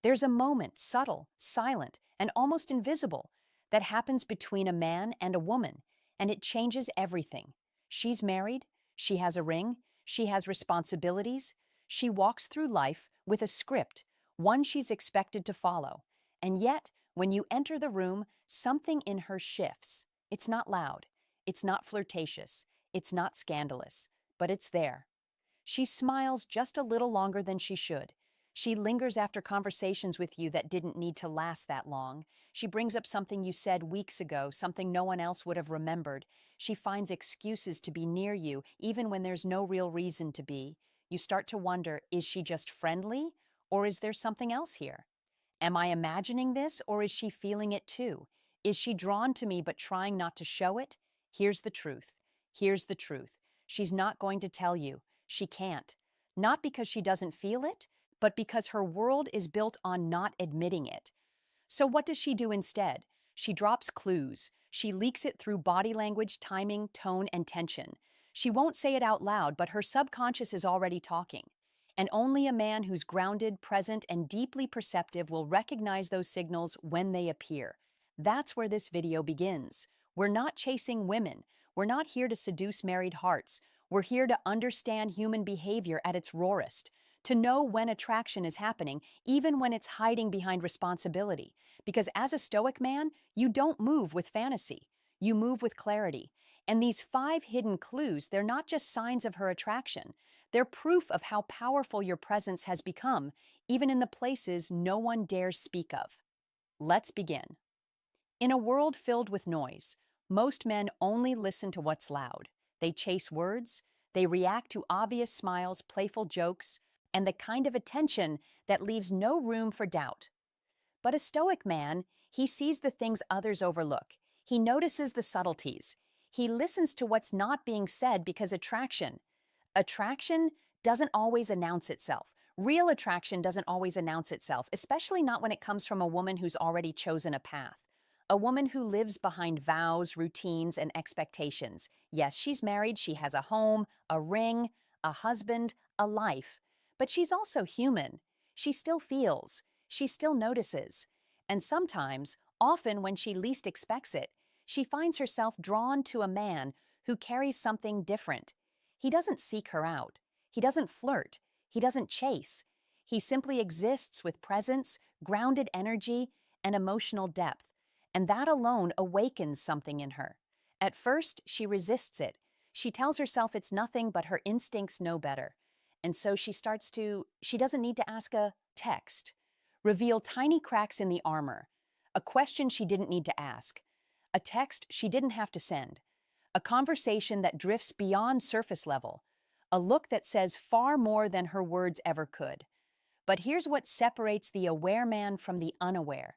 There's a moment, subtle, silent, and almost invisible, that happens between a man and a woman, and it changes everything. She's married, she has a ring, she has responsibilities, she walks through life with a script, one she's expected to follow. And yet, when you enter the room, something in her shifts. It's not loud, it's not flirtatious, it's not scandalous, but it's there. She smiles just a little longer than she should. She lingers after conversations with you that didn't need to last that long. She brings up something you said weeks ago, something no one else would have remembered. She finds excuses to be near you, even when there's no real reason to be. You start to wonder, is she just friendly, or is there something else here? Am I imagining this, or is she feeling it too? Is she drawn to me but trying not to show it? Here's the truth. Here's the truth. She's not going to tell you. She can't. Not because she doesn't feel it, but because her world is built on not admitting it. So what does she do instead? She drops clues. She leaks it through body language, timing, tone, and tension. She won't say it out loud, but her subconscious is already talking. And only a man who's grounded, present, and deeply perceptive will recognize those signals when they appear. That's where this video begins. We're not chasing women. We're not here to seduce married hearts. We're here to understand human behavior at its rawest, to know when attraction is happening, even when it's hiding behind responsibility. Because as a Stoic man, you don't move with fantasy. You move with clarity. And these 5 hidden clues, they're not just signs of her attraction. They're proof of how powerful your presence has become, even in the places no one dares speak of. Let's begin. In a world filled with noise, most men only listen to what's loud. They chase words, they react to obvious smiles, playful jokes, and the kind of attention that leaves no room for doubt. But a Stoic man, he sees the things others overlook. He notices the subtleties. He listens to what's not being said because attraction doesn't always announce itself. Real attraction doesn't always announce itself, especially not when it comes from a woman who's already chosen a path. A woman who lives behind vows, routines, and expectations. Yes, she's married, she has a home, a ring, a husband, a life. But she's also human. She still feels. She still notices. And sometimes, often when she least expects it, she finds herself drawn to a man who carries something different. He doesn't seek her out. He doesn't flirt. He doesn't chase. He simply exists with presence, grounded energy, and emotional depth. And that alone awakens something in her. At first, she resists it. She tells herself it's nothing, but her instincts know better. And so she doesn't need to ask a text, reveal tiny cracks in the armor, a question she didn't need to ask, a text she didn't have to send, a conversation that drifts beyond surface level, a look that says far more than her words ever could. But here's what separates the aware man from the unaware.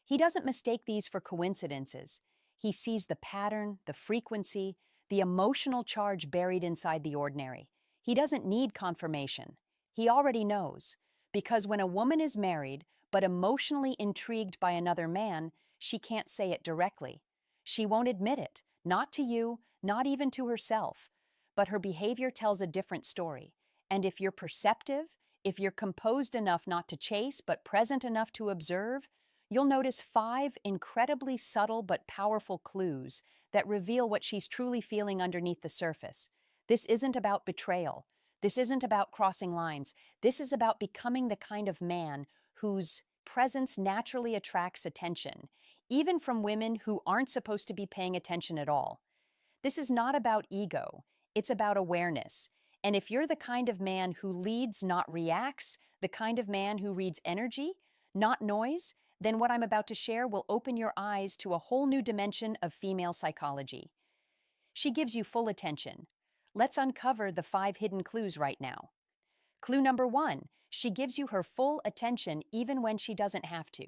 He doesn't mistake these for coincidences. He sees the pattern, the frequency, the emotional charge buried inside the ordinary. He doesn't need confirmation. He already knows. Because when a woman is married, but emotionally intrigued by another man, she can't say it directly. She won't admit it, not to you, not even to herself. But her behavior tells a different story. And if you're perceptive, if you're composed enough not to chase, but present enough to observe, you'll notice 5 incredibly subtle but powerful clues that reveal what she's truly feeling underneath the surface. This isn't about betrayal. This isn't about crossing lines. This is about becoming the kind of man whose presence naturally attracts attention, even from women who aren't supposed to be paying attention at all. This is not about ego. It's about awareness. And if you're the kind of man who leads, not reacts, the kind of man who reads energy, not noise, then what I'm about to share will open your eyes to a whole new dimension of female psychology. She gives you full attention. Let's uncover the 5 hidden clues right now. Clue number 1, she gives you her full attention even when she doesn't have to.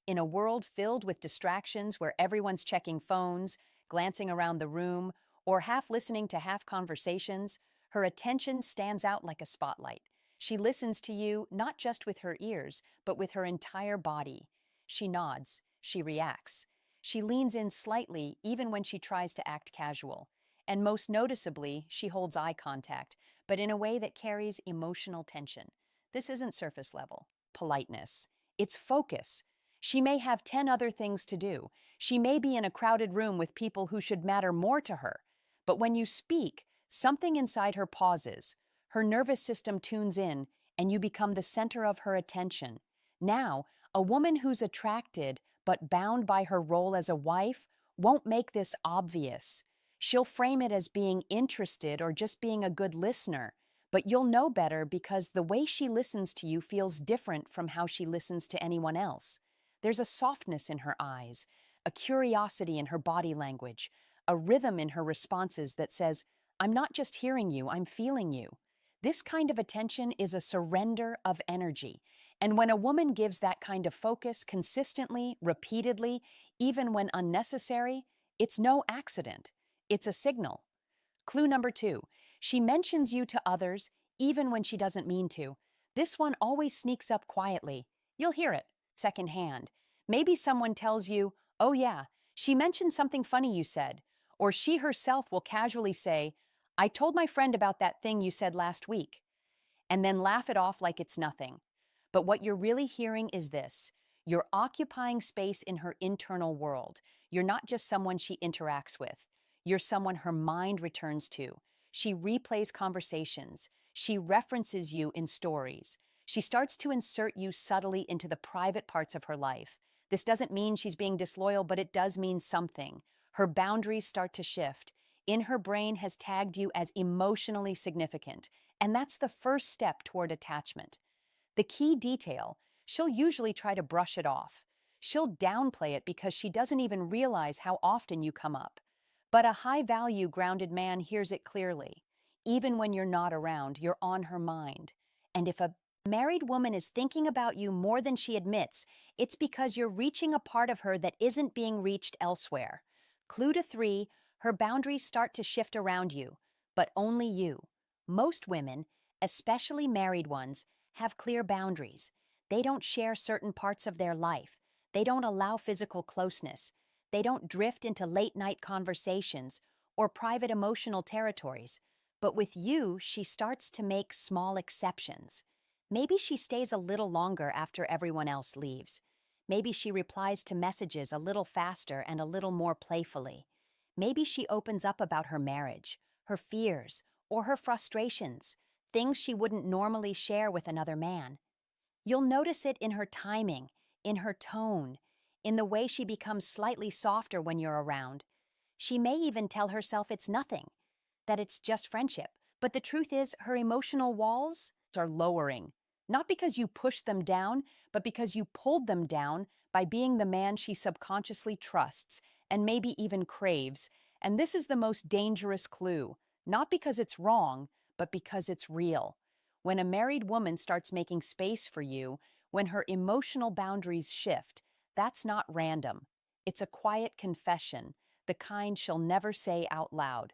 In a world filled with distractions where everyone's checking phones, glancing around the room, or half listening to half conversations, her attention stands out like a spotlight. She listens to you not just with her ears, but with her entire body. She nods, she reacts. She leans in slightly even when she tries to act casual. And most noticeably, she holds eye contact, but in a way that carries emotional tension. This isn't surface level politeness. It's focus. She may have 10 other things to do. She may be in a crowded room with people who should matter more to her. But when you speak, something inside her pauses. Her nervous system tunes in, and you become the center of her attention. Now, a woman who's attracted but bound by her role as a wife won't make this obvious. She'll frame it as being interested or just being a good listener. But you'll know better because the way she listens to you feels different from how she listens to anyone else. There's a softness in her eyes, a curiosity in her body language, a rhythm in her responses that says, I'm not just hearing you, I'm feeling you. This kind of attention is a surrender of energy. And when a woman gives that kind of focus consistently, repeatedly, even when unnecessary, it's no accident. It's a signal. Clue number 2, she mentions you to others even when she doesn't mean to. This one always sneaks up quietly. You'll hear it secondhand. Maybe someone tells you, oh yeah, she mentioned something funny you said. Or she herself will casually say, I told my friend about that thing you said last week, and then laugh it off like it's nothing. But what you're really hearing is this. You're occupying space in her internal world. You're not just someone she interacts with. You're someone her mind returns to. She replays conversations. She references you in stories. She starts to insert you subtly into the private parts of her life. This doesn't mean she's being disloyal, but it does mean something. Her boundaries start to shift. In her brain has tagged you as emotionally significant, and that's the first step toward attachment. The key detail, she'll usually try to brush it off. She'll downplay it because she doesn't even realize how often you come up. But a high-value, grounded man hears it clearly. Even when you're not around, you're on her mind. And if a married woman is thinking about you more than she admits, it's because you're reaching a part of her that isn't being reached elsewhere. Clue to 3, her boundaries start to shift around you, but only you. Most women, especially married ones, have clear boundaries. They don't share certain parts of their life. They don't allow physical closeness. They don't drift into late-night conversations or private emotional territories. But with you, she starts to make small exceptions. Maybe she stays a little longer after everyone else leaves. Maybe she replies to messages a little faster and a little more playfully. Maybe she opens up about her marriage, her fears, or her frustrations, things she wouldn't normally share with another man. You'll notice it in her timing, in her tone, in the way she becomes slightly softer when you're around. She may even tell herself it's nothing, that it's just friendship. But the truth is, her emotional walls are lowering. Not because you pushed them down, but because you pulled them down by being the man she subconsciously trusts and maybe even craves. And this is the most dangerous clue, not because it's wrong, but because it's real. When a married woman starts making space for you, when her emotional boundaries shift, that's not random. It's a quiet confession, the kind she'll never say out loud.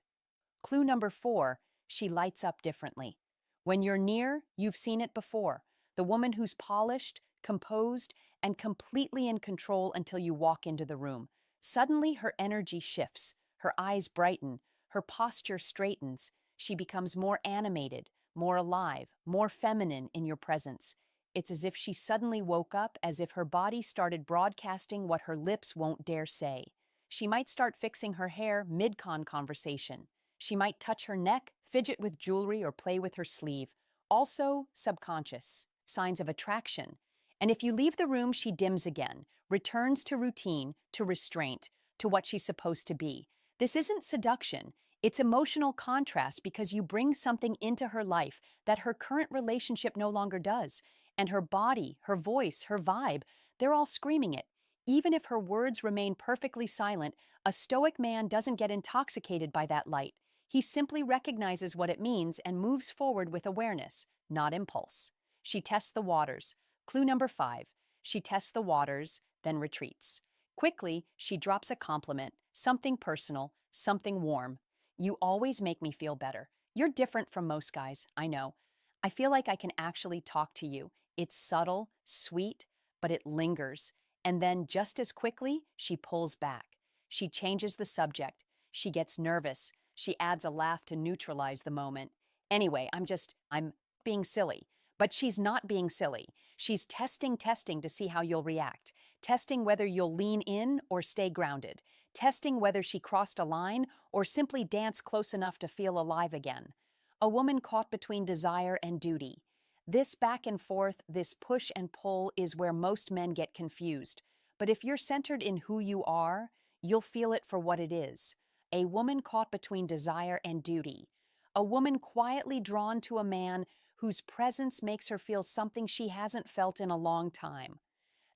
Clue number 4, she lights up differently. When you're near, you've seen it before. The woman who's polished, composed, and completely in control until you walk into the room. Suddenly, her energy shifts, her eyes brighten, her posture straightens. She becomes more animated, more alive, more feminine in your presence. It's as if she suddenly woke up, as if her body started broadcasting what her lips won't dare say. She might start fixing her hair mid-con conversation. She might touch her neck, fidget with jewelry, or play with her sleeve. Also, subconscious, signs of attraction. And if you leave the room, she dims again, returns to routine, to restraint, to what she's supposed to be. This isn't seduction. It's emotional contrast because you bring something into her life that her current relationship no longer does. And her body, her voice, her vibe, they're all screaming it. Even if her words remain perfectly silent, a stoic man doesn't get intoxicated by that light. He simply recognizes what it means and moves forward with awareness, not impulse. She tests the waters. Clue number 5. She tests the waters, then retreats. Quickly, she drops a compliment, something personal, something warm. You always make me feel better. You're different from most guys, I know. I feel like I can actually talk to you. It's subtle, sweet, but it lingers. And then, just as quickly, she pulls back. She changes the subject. She gets nervous. She adds a laugh to neutralize the moment. Anyway, I'm being silly. But she's not being silly. She's testing to see how you'll react, testing whether you'll lean in or stay grounded, testing whether she crossed a line or simply dance close enough to feel alive again. A woman caught between desire and duty. This back and forth, this push and pull is where most men get confused. But if you're centered in who you are, you'll feel it for what it is. A woman caught between desire and duty. A woman quietly drawn to a man whose presence makes her feel something she hasn't felt in a long time.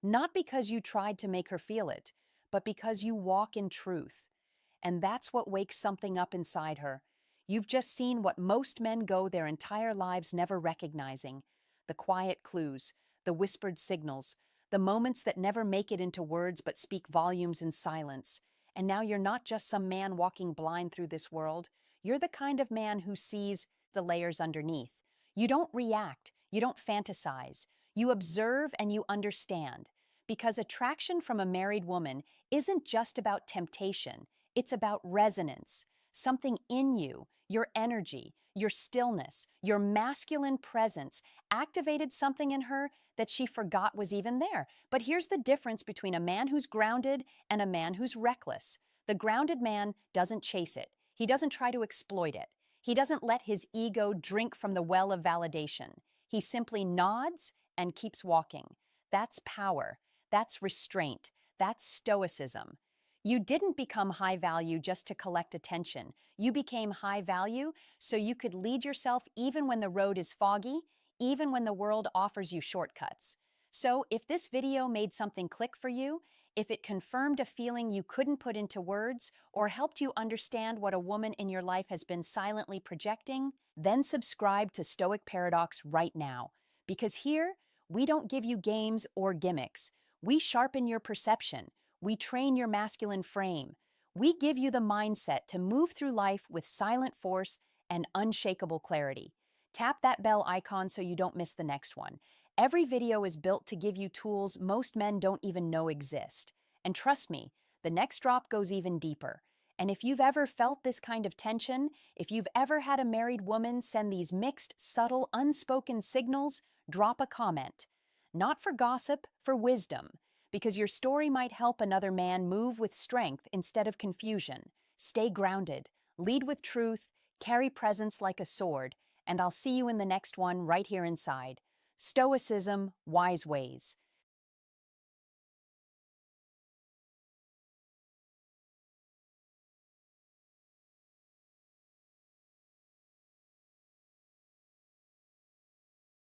Not because you tried to make her feel it, but because you walk in truth. And that's what wakes something up inside her. You've just seen what most men go their entire lives never recognizing: the quiet clues, the whispered signals, the moments that never make it into words but speak volumes in silence. And now you're not just some man walking blind through this world. You're the kind of man who sees the layers underneath. You don't react, you don't fantasize. You observe and you understand. Because attraction from a married woman isn't just about temptation, it's about resonance. Something in you, your energy, your stillness, your masculine presence activated something in her that she forgot was even there. But here's the difference between a man who's grounded and a man who's reckless. The grounded man doesn't chase it. He doesn't try to exploit it. He doesn't let his ego drink from the well of validation. He simply nods and keeps walking. That's power. That's restraint. That's stoicism. You didn't become high value just to collect attention. You became high value so you could lead yourself even when the road is foggy, even when the world offers you shortcuts. So if this video made something click for you, if it confirmed a feeling you couldn't put into words, or helped you understand what a woman in your life has been silently projecting, then subscribe to Stoic Paradox right now. Because here, we don't give you games or gimmicks. We sharpen your perception. We train your masculine frame. We give you the mindset to move through life with silent force and unshakable clarity. Tap that bell icon so you don't miss the next one. Every video is built to give you tools most men don't even know exist. And trust me, the next drop goes even deeper. And if you've ever felt this kind of tension, if you've ever had a married woman send these mixed, subtle, unspoken signals, drop a comment. Not for gossip, for wisdom. Because your story might help another man move with strength instead of confusion. Stay grounded, lead with truth, carry presence like a sword, and I'll see you in the next one right here inside. Stoicism, Wise Ways.